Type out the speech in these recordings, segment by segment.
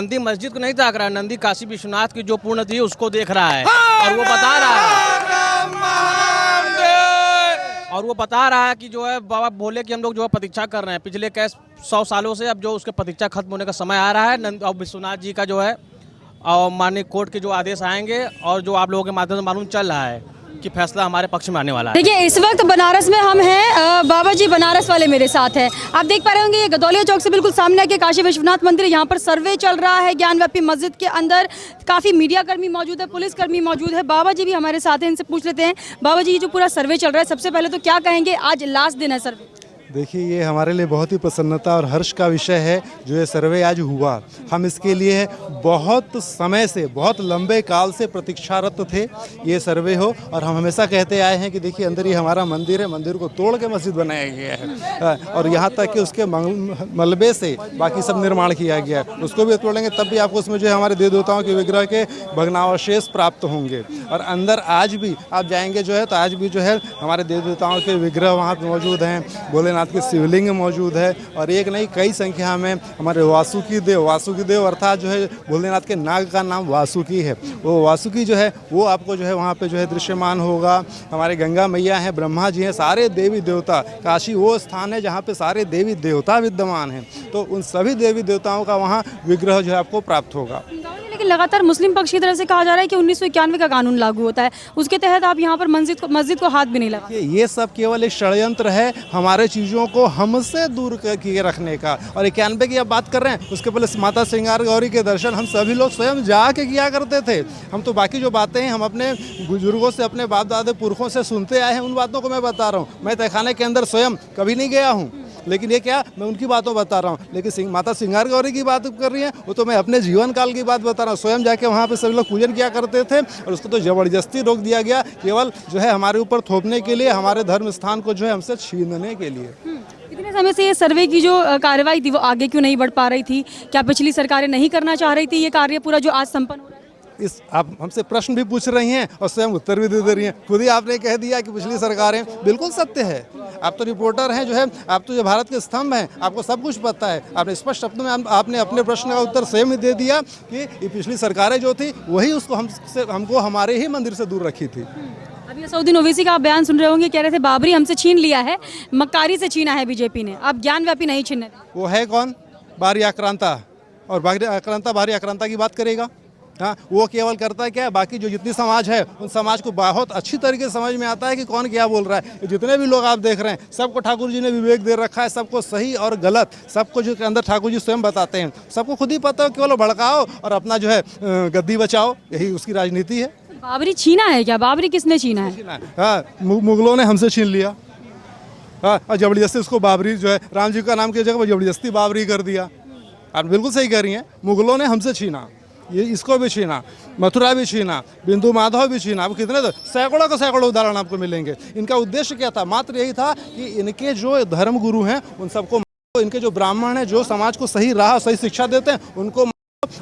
नंदी मस्जिद को नहीं ताक रहा है, नंदी काशी विश्वनाथ की जो पूर्णति है उसको देख रहा है और वो बता रहा है कि जो है बाबा बोले कि हम लोग जो है प्रतीक्षा कर रहे हैं पिछले 100 सालों से। अब जो उसके प्रतीक्षा खत्म होने का समय आ रहा है और विश्वनाथ जी का जो है और माननीय कोर्ट के जो आदेश आएंगे और जो आप लोगों के माध्यम से मालूम चल रहा है कि फैसला हमारे पक्ष में आने वाला है। देखिए इस वक्त बनारस में हम हैं, बाबा जी बनारस वाले मेरे साथ हैं। आप देख पा रहे होंगे ये गदौलिया चौक से बिल्कुल सामने के काशी विश्वनाथ मंदिर, यहाँ पर सर्वे चल रहा है ज्ञानव्यापी मस्जिद के अंदर। काफ़ी मीडिया कर्मी मौजूद है, पुलिस कर्मी मौजूद है, बाबा जी भी हमारे साथ हैं, इनसे पूछ लेते हैं। बाबा जी ये जो पूरा सर्वे चल रहा है, सबसे पहले तो क्या कहेंगे, आज लास्ट दिन है सर्वे? देखिए ये हमारे लिए बहुत ही प्रसन्नता और हर्ष का विषय है जो ये सर्वे आज हुआ। हम इसके लिए बहुत समय से, बहुत लंबे काल से प्रतीक्षारत थे ये सर्वे हो, और हम हमेशा कहते आए हैं कि देखिए अंदर ही हमारा मंदिर है, मंदिर को तोड़ के मस्जिद बनाया गया है और यहाँ तक कि उसके मलबे से बाकी सब निर्माण किया गया है। उसको भी तोड़ेंगे तब भी आपको उसमें जो है हमारे देवी देवताओं के विग्रह के भग्नावशेष प्राप्त होंगे। और अंदर आज भी आप जाएंगे जो है तो आज भी जो है हमारे देवी देवताओं के विग्रह वहाँ मौजूद हैं, भोलेनाथ की शिवलिंग मौजूद है, और एक नहीं कई संख्या में हमारे वासुकी देव अर्थात जो है भोलेनाथ के नाग का नाम वासुकी है। वो वासुकी जो है वो आपको जो है वहाँ पे जो है दृश्यमान होगा। हमारे गंगा मैया हैं, ब्रह्मा जी हैं, सारे देवी देवता। काशी वो स्थान है जहाँ पे सारे देवी देवता विद्यमान हैं, तो उन सभी देवी देवताओं का वहाँ विग्रह जो है आपको प्राप्त होगा। लेकिन लगातार मुस्लिम पक्ष की तरफ से कहा जा रहा है कि 1991 का कानून लागू होता है, उसके तहत आप यहाँ पर मस्जिद को हाथ भी नहीं लगा। ये सब केवल एक षड्यंत्र है हमारे चीज़ों को हमसे दूर किए रखने का। और 91 की आप बात कर रहे हैं, उसके पहले माता श्रृंगार गौरी के दर्शन हम सभी लोग स्वयं जाके किया करते थे। हम तो बाकी जो बातें हैं हम अपने बुजुर्गों से, अपने बाप दादे पुरखों से सुनते आए हैं, उन बातों को मैं बता रहा हूँ। मैं तहखाने के अंदर स्वयं कभी नहीं गया हूँ, लेकिन ये क्या मैं उनकी बातों बता रहा हूँ। लेकिन माता श्रृंगार गौरी की बात कर रही है, वो तो मैं अपने जीवन काल की बात बता रहा हूँ। स्वयं जाके वहाँ पे सभी लोग पूजन किया करते थे और उसको तो ज़बरदस्ती रोक दिया गया, केवल जो है हमारे ऊपर थोपने के लिए, हमारे धर्म स्थान को जो है हमसे छीनने के लिए। इतने समय से ये सर्वे की जो कार्रवाई थी वो आगे क्यों नहीं बढ़ पा रही थी? क्या पिछली सरकारें नहीं करना चाह रही थी ये कार्य पूरा जो आज संपन्न हो रहा है? इस आप हमसे प्रश्न भी पूछ रही हैं और स्वयं उत्तर भी दे रही हैं। खुद ही आपने कह दिया कि पिछली सरकारें, बिल्कुल सत्य है। आप तो रिपोर्टर हैं, जो है आप तो जो भारत के स्तंभ हैं, आपको सब कुछ पता है। आपने स्पष्ट शब्दों में आपने अपने प्रश्न का उत्तर स्वयं ही दे दिया कि ये पिछली सरकारें जो थी वही उसको हमको हमारे ही मंदिर से दूर रखी थी। अभी असदुद्दीन ओवैसी का आप बयान सुन रहे होंगे, कह रहे थे बाबरी हमसे छीन लिया है, मक्कारी से छीना है बीजेपी ने, अब ज्ञानव्यापी नहीं छीनने दें। वो है कौन? बाहरी आक्रांता। और बाहरी आक्रांता की बात करेगा? हाँ, वो केवल करता है क्या, बाकी जो जितनी समाज है उन समाज को बहुत अच्छी तरीके से समझ में आता है कि कौन क्या बोल रहा है। जितने भी लोग आप देख रहे हैं सबको ठाकुर जी ने विवेक दे रखा है, सबको सही और गलत सबको जो अंदर ठाकुर जी स्वयं बताते हैं। सबको खुद ही पता है, केवल भड़काओ और अपना जो है गद्दी बचाओ, यही उसकी राजनीति है। बाबरी छीना है क्या? बाबरी किसने छीना है? हाँ, मुगलों ने हमसे छीन लिया। हाँ, और जबरदस्ती उसको बाबरी जो है राम जी का नाम की जगह जबरदस्ती बाबरी कर दिया। आप बिल्कुल सही कह रही हैं, मुगलों ने हमसे छीना, ये इसको भी छीना, मथुरा भी छीना, बिंदु माधव भी छीना। अब कितने तो सैकड़ों के सैकड़ों उदाहरण आपको मिलेंगे। इनका उद्देश्य क्या था? मात्र यही था कि इनके जो धर्म गुरु हैं उन सबको, इनके जो ब्राह्मण हैं जो समाज को सही राह सही शिक्षा देते हैं उनको,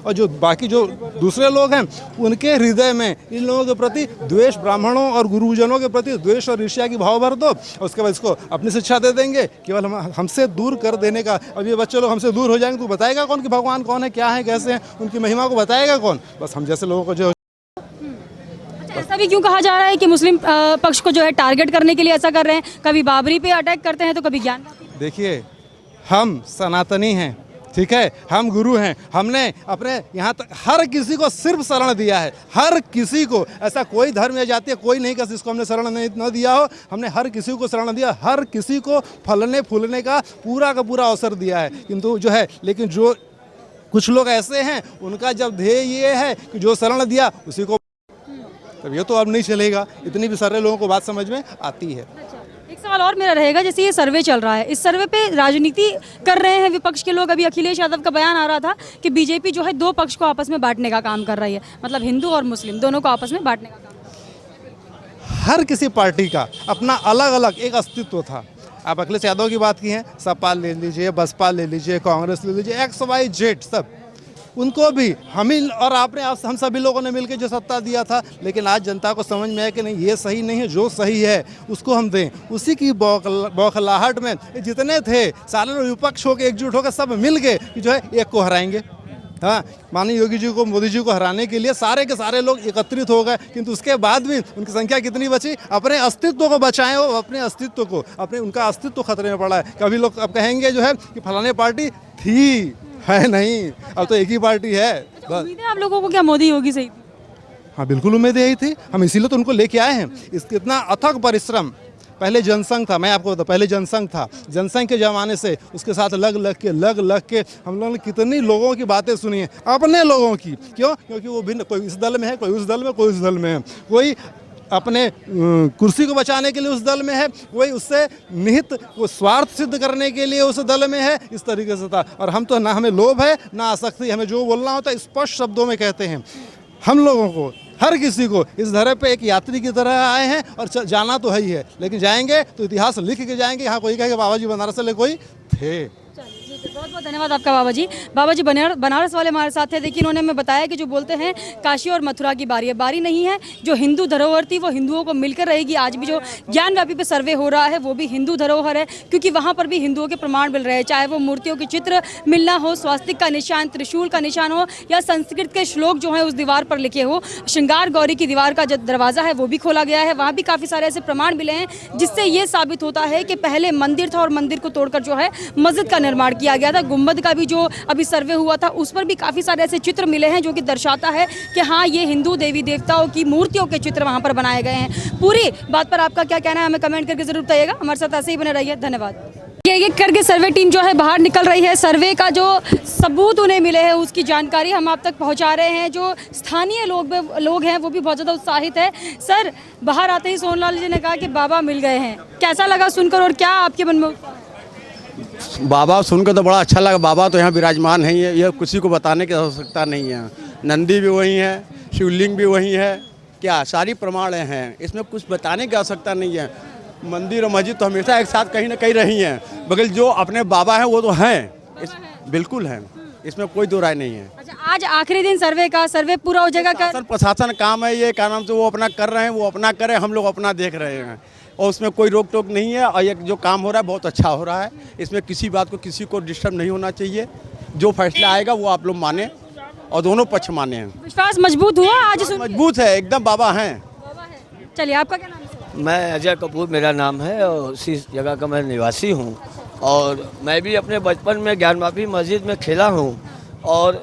और जो बाकी जो दूसरे लोग हैं उनके हृदय में इन लोगों के प्रति द्वेष, ब्राह्मणों और गुरुजनों के प्रति द्वेष और ईर्ष्या की भाव भर दो, और उसके बाद इसको अपनी शिक्षा दे देंगे, केवल हमसे दूर कर देने का। अब ये बच्चे लोग हमसे दूर हो जाएंगे तो बताएगा कौन कि भगवान कौन है, क्या है, कैसे हैं, उनकी महिमा को बताएगा कौन? बस हम जैसे लोगों को जो। ऐसा भी क्यों कहा जा रहा है कि मुस्लिम पक्ष को जो है टारगेट करने के लिए ऐसा कर रहे हैं? कभी बाबरी पे अटैक करते हैं तो कभी ज्ञान। देखिए हम सनातनी हैं, ठीक है, हम गुरु हैं। हमने अपने यहाँ तक हर किसी को सिर्फ शरण दिया है, हर किसी को। ऐसा कोई धर्म या जाति कोई नहीं कर जिसको हमने शरण न दिया हो। हमने हर किसी को शरण दिया, हर किसी को फलने फूलने का पूरा अवसर दिया है। किंतु जो है, लेकिन जो कुछ लोग ऐसे हैं उनका जब ध्येय ये है कि जो शरण दिया उसी को, तब ये तो अब नहीं चलेगा। इतनी भी सारे लोगों को बात समझ में आती है। एक सवाल और मेरा रहेगा, जैसे ये सर्वे चल रहा है, इस सर्वे पे राजनीति कर रहे हैं विपक्ष के लोग। अभी अखिलेश यादव का बयान आ रहा था कि बीजेपी जो है दो पक्ष को आपस में बांटने का काम कर रही है, मतलब हिंदू और मुस्लिम दोनों को आपस में बांटने का काम। हर किसी पार्टी का अपना अलग अलग एक अस्तित्व था। आप अखिलेश यादव की बात की हैं, सपा ले लीजिए, बसपा ले लीजिए, कांग्रेस ले लीजिए, XYZ सब, उनको भी हम सभी लोगों ने मिलकर जो सत्ता दिया था। लेकिन आज जनता को समझ में आया कि नहीं, ये सही नहीं है, जो सही है उसको हम दें। उसी की बौखलाहट में जितने थे सारे विपक्ष होकर एकजुट होकर सब मिल गए कि जो है एक को हराएंगे। हाँ, माननीय योगी जी को, मोदी जी को हराने के लिए सारे के सारे लोग एकत्रित हो गए, किंतु उसके बाद भी उनकी संख्या कितनी बची? अपने अस्तित्व को बचाएं वो, अपने अस्तित्व को, अपने उनका अस्तित्व खतरे में पड़ा है। कभी लोग अब कहेंगे जो है कि फलाने पार्टी थी, है नहीं, अब तो एक ही पार्टी है बस। उम्मीद है आप लोगों को क्या मोदी योगी सही थी? हाँ, बिल्कुल उम्मीद यही थी, हम इसीलिए तो उनको लेके आए हैं। इस इतना अथक परिश्रम, पहले जनसंघ था, मैं आपको बताऊं, पहले जनसंघ था, जनसंघ के ज़माने से उसके साथ लग लग के हम लोगों ने कितनी लोगों की बातें सुनी हैं, अपने लोगों की। क्यों? क्योंकि वो भिन्न, कोई इस दल में है, कोई उस दल में, कोई उस दल में है, कोई अपने कुर्सी को बचाने के लिए उस दल में है, कोई उससे निहित वो स्वार्थ सिद्ध करने के लिए उस दल में है, इस तरीके से था। और हम तो ना हमें लोभ है ना आसक्ति, हमें जो बोलना होता है स्पष्ट शब्दों में कहते हैं। हम लोगों को, हर किसी को इस धरे पे एक यात्री की तरह आए हैं और जाना तो है ही है, लेकिन जाएंगे तो इतिहास लिख के जाएंगे। यहाँ कोई कहेगा बाबा जी बनारस से कोई थे। बहुत बहुत धन्यवाद आपका बाबा जी। बाबा जी बनारस वाले हमारे साथ थे। देखिए, इन्होंने हमें बताया कि जो बोलते हैं काशी और मथुरा की बारी है, बारी नहीं है। जो हिंदू धरोहर थी वो हिंदुओं को मिलकर रहेगी। आज भी जो ज्ञानव्यापी पे सर्वे हो रहा है वो भी हिंदू धरोहर है, क्योंकि वहाँ पर भी हिंदुओं के प्रमाण मिल रहे हैं, चाहे वो मूर्तियों के चित्र मिलना हो, स्वास्तिक का निशान, त्रिशूल का निशान हो, या संस्कृत के श्लोक जो है उस दीवार पर लिखे हो। श्रृंगार गौरी की दीवार का जो दरवाज़ा है वो भी खोला गया है, वहाँ भी काफ़ी सारे ऐसे प्रमाण मिले हैं जिससे ये साबित होता है कि पहले मंदिर था और मंदिर को तोड़कर जो है मस्जिद का निर्माण किया गया था। गुंबद का भी जो अभी सर्वे हुआ था उस पर भी काफ़ी सारे ऐसे चित्र मिले हैं जो कि दर्शाता है कि हाँ, ये हिंदू देवी देवताओं की मूर्तियों के चित्र वहाँ पर बनाए गए हैं। पूरी बात पर आपका क्या कहना है हमें कमेंट करके जरूर बताइएगा। हमारे साथ ऐसे ही बने रहिए, धन्यवाद। एक करके सर्वे टीम जो है बाहर निकल रही है। सर्वे का जो सबूत उन्हें मिले हैं उसकी जानकारी हम आप तक पहुंचा रहे हैं। जो स्थानीय लोग हैं वो भी बहुत ज़्यादा उत्साहित है। सर, बाहर आते ही सोनलाल जी ने कहा कि बाबा मिल गए हैं, कैसा लगा सुनकर और क्या आपके मन में? बाबा सुनकर तो बड़ा अच्छा लगा। बाबा तो यहाँ विराजमान है, ये किसी को बताने की आवश्यकता नहीं है। नंदी भी वही है, शिवलिंग भी वही है, क्या सारी प्रमाण हैं, इसमें कुछ बताने की आवश्यकता नहीं है। मंदिर और मस्जिद तो हमेशा एक साथ कहीं ना कहीं रही हैं, मगर जो अपने बाबा हैं वो तो हैं, बिल्कुल हैं, इसमें कोई दो राय नहीं है। अच्छा, आज आखिरी दिन सर्वे पूरा हो जाएगा का? प्रशासन काम है ये, क्या नाम से वो अपना कर रहे हैं, वो अपना करें, हम लोग अपना देख रहे हैं और उसमें कोई रोक टोक नहीं है। और ये जो काम हो रहा है बहुत अच्छा हो रहा है, इसमें किसी बात को किसी को डिस्टर्ब नहीं होना चाहिए। जो फैसला आएगा वो आप लोग माने और दोनों पक्ष माने हैं। विश्वास मजबूत हुआ आज? मजबूत है एकदम, बाबा हैं। चलिए, आपका क्या नाम है? मैं अजय कपूर मेरा नाम है और इसी जगह का मैं निवासी हूँ। और मैं भी अपने बचपन में ज्ञानवापी मस्जिद में खेला हूँ और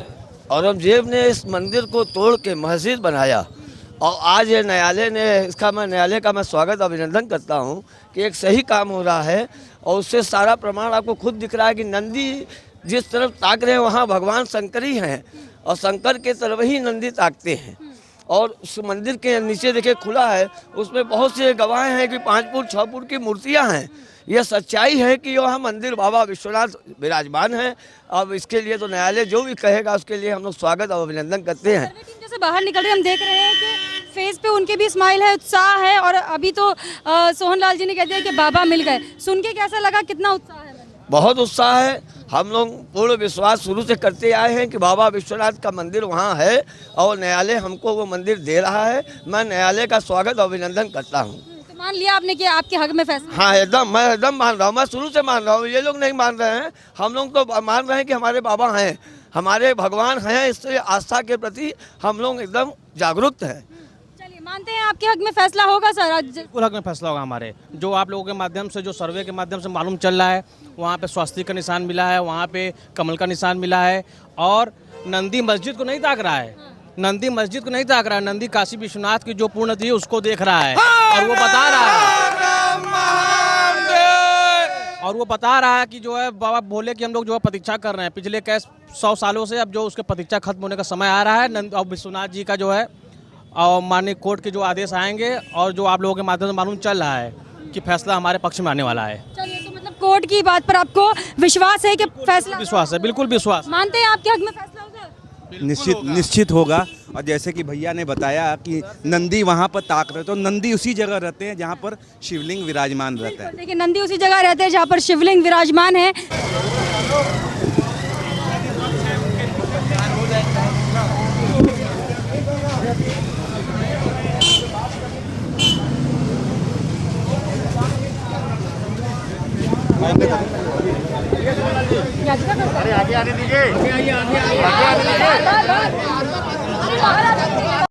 औरंगजेब ने इस मंदिर को तोड़ के मस्जिद बनाया और आज ये न्यायालय ने न्यायालय का मैं स्वागत अभिनंदन करता हूँ कि एक सही काम हो रहा है। और उससे सारा प्रमाण आपको खुद दिख रहा है कि नंदी जिस तरफ ताक रहे हैं वहाँ भगवान शंकर ही हैं और शंकर के तरफ ही नंदी ताकते हैं। और उस मंदिर के नीचे देखिए खुला है, उसमें बहुत से गवाह हैं कि 5 फुट 6 फुट की मूर्तियां हैं। यह सच्चाई है कि वह मंदिर बाबा विश्वनाथ विराजमान है। अब इसके लिए तो न्यायालय जो भी कहेगा उसके लिए हम लोग स्वागत और अभिनंदन करते हैं। जैसे बाहर निकल रहे हम देख रहे हैं कि फेस पे उनके भी स्माइल है, उत्साह है। और अभी तो सोहनलाल जी ने कह दिया कि बाबा मिल गए, सुन के कैसा लगा, कितना उत्साह है? बहुत उत्साह है। हम लोग पूर्ण विश्वास शुरू से करते आए हैं कि बाबा विश्वनाथ का मंदिर वहाँ है और न्यायालय हमको वो मंदिर दे रहा है। मैं न्यायालय का स्वागत और अभिनंदन करता हूँ। तो मान लिया आपने कि आपके हक में फैसला? हाँ, एकदम, मैं एकदम मान रहा हूँ, मैं शुरू से मान रहा हूँ। ये लोग नहीं मान रहे हैं, हम लोग तो मान रहे हैं कि हमारे बाबा हैं, हमारे भगवान हैं। इससे आस्था के प्रति हम लोग एकदम जागरूक हैं। मानते हैं आपके हक में फैसला होगा सर आज? बिल्कुल हक में फैसला होगा हमारे। जो आप लोगों के माध्यम से, जो सर्वे के माध्यम से मालूम चल रहा है, वहाँ पे स्वास्तिक का निशान मिला है, वहाँ पे कमल का निशान मिला है और नंदी मस्जिद को नहीं ताक रहा है, नंदी मस्जिद को नहीं ताक रहा है, नंदी काशी विश्वनाथ की जो पूर्ण थी उसको देख रहा है और वो बता रहा है कि जो है बाबा बोले कि हम लोग जो है प्रतीक्षा कर रहे हैं पिछले 100 सालों से। अब जो उसके प्रतीक्षा खत्म होने का समय आ रहा है। अब विश्वनाथ जी का जो है और माननीय कोर्ट के जो आदेश आएंगे और जो आप लोगों के माध्यम से मालूम चल रहा है कि फैसला हमारे पक्ष में आने वाला है। चलिए, तो मतलब कोर्ट की बात पर आपको विश्वास है कि फैसला? विश्वास है, बिल्कुल विश्वास। मानते हैं आपके हक में फैसला होगा? निश्चित होगा। और जैसे कि भैया ने बताया कि नंदी वहाँ पर ताक रहे, तो नंदी उसी जगह रहते हैं जहाँ पर शिवलिंग विराजमान रहता है। देखिए, नंदी उसी जगह रहते हैं जहाँ पर शिवलिंग विराजमान है।